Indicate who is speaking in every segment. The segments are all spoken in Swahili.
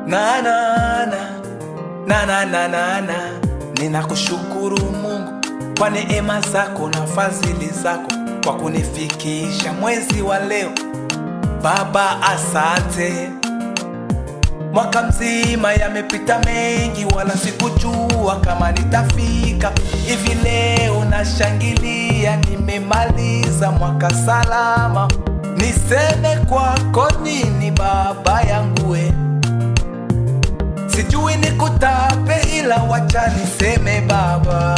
Speaker 1: Na na na na na na na na. Ninakushukuru Mungu kwa neema zako na fadhili zako, kwa kunifikisha mwezi wa leo. Baba asante. Mwaka mzima yamepita mengi, wala sikujua kama nitafika hivi leo. Nashangilia nimemaliza mwaka salama. Niseme kwako nini Baba yangu we? Sijui nikutape, ila wacha niseme Baba.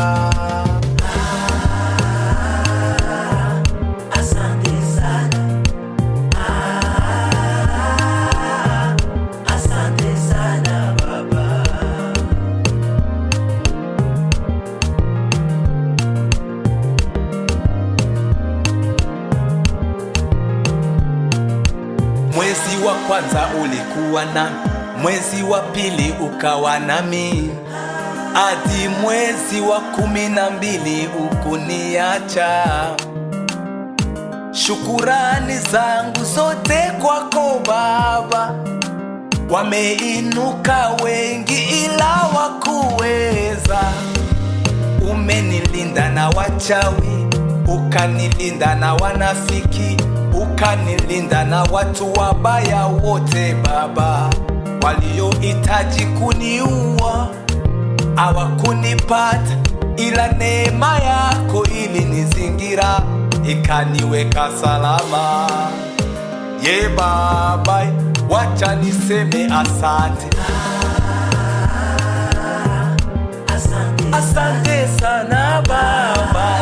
Speaker 1: Mwezi wa kwanza ulikuwa nami, mwezi wa pili ukawa nami, hadi mwezi wa 12 ukuniacha. Shukurani zangu zote kwako Baba. Wameinuka wengi ila wakuweza. Umenilinda na wachawi, ukanilinda na wanafiki, ukanilinda na watu wabaya wote Baba. Waliohitaji kuniua hawakunipata, ila neema yako ilinizingira ikaniweka salama. Ye Baba, wacha niseme asante. Asante sana Baba.